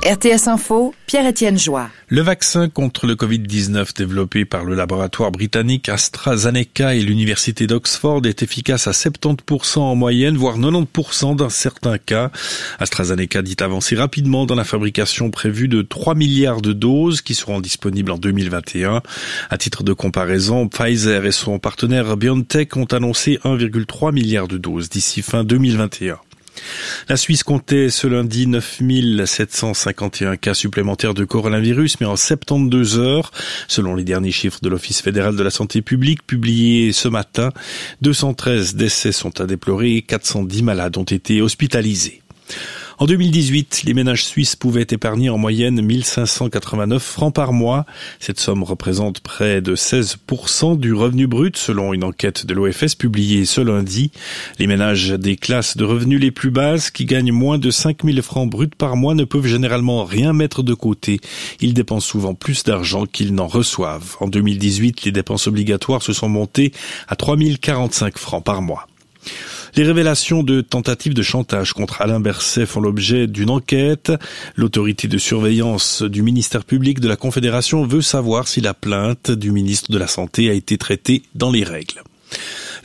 RTS Info, Pierre-Étienne Joie. Le vaccin contre le Covid-19 développé par le laboratoire britannique AstraZeneca et l'université d'Oxford est efficace à 70% en moyenne, voire 90% dans certains cas. AstraZeneca dit avancer rapidement dans la fabrication prévue de 3 milliards de doses qui seront disponibles en 2021. À titre de comparaison, Pfizer et son partenaire BioNTech ont annoncé 1,3 milliard de doses d'ici fin 2021. La Suisse comptait ce lundi 9751 cas supplémentaires de coronavirus, mais en 72 heures, selon les derniers chiffres de l'Office fédéral de la santé publique publiés ce matin, 213 décès sont à déplorer et 410 malades ont été hospitalisés. En 2018, les ménages suisses pouvaient épargner en moyenne 1589 francs par mois. Cette somme représente près de 16% du revenu brut, selon une enquête de l'OFS publiée ce lundi. Les ménages des classes de revenus les plus basses, qui gagnent moins de 5000 francs bruts par mois, ne peuvent généralement rien mettre de côté. Ils dépensent souvent plus d'argent qu'ils n'en reçoivent. En 2018, les dépenses obligatoires se sont montées à 3045 francs par mois. Les révélations de tentatives de chantage contre Alain Berset font l'objet d'une enquête. L'autorité de surveillance du ministère public de la Confédération veut savoir si la plainte du ministre de la Santé a été traitée dans les règles.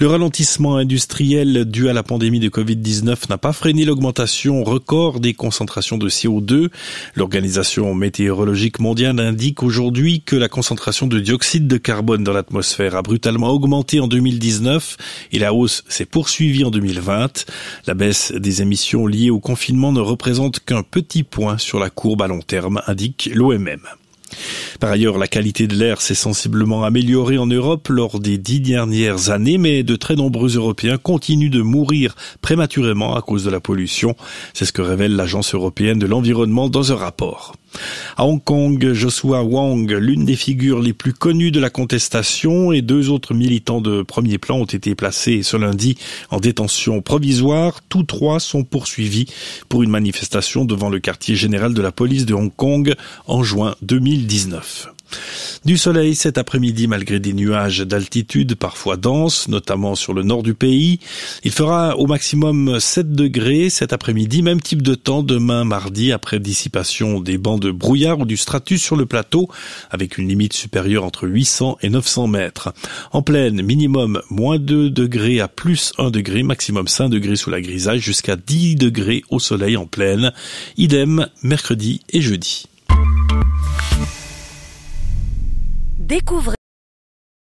Le ralentissement industriel dû à la pandémie de Covid-19 n'a pas freiné l'augmentation record des concentrations de CO2. L'Organisation météorologique mondiale indique aujourd'hui que la concentration de dioxyde de carbone dans l'atmosphère a brutalement augmenté en 2019 et la hausse s'est poursuivie en 2020. La baisse des émissions liées au confinement ne représente qu'un petit point sur la courbe à long terme, indique l'OMM. Par ailleurs, la qualité de l'air s'est sensiblement améliorée en Europe lors des 10 dernières années, mais de très nombreux Européens continuent de mourir prématurément à cause de la pollution. C'est ce que révèle l'Agence européenne de l'environnement dans un rapport. À Hong Kong, Joshua Wong, l'une des figures les plus connues de la contestation, et 2 autres militants de premier plan ont été placés ce lundi en détention provisoire. Tous 3 sont poursuivis pour une manifestation devant le quartier général de la police de Hong Kong en juin 2019. Du soleil cet après-midi malgré des nuages d'altitude parfois denses, notamment sur le nord du pays. Il fera au maximum 7 degrés cet après-midi, même type de temps demain mardi après dissipation des bancs de brouillard ou du stratus sur le plateau avec une limite supérieure entre 800 et 900 mètres. En plaine, minimum moins 2 degrés à plus 1 degré, maximum 5 degrés sous la grisaille jusqu'à 10 degrés au soleil en plaine. Idem mercredi et jeudi. Découvrez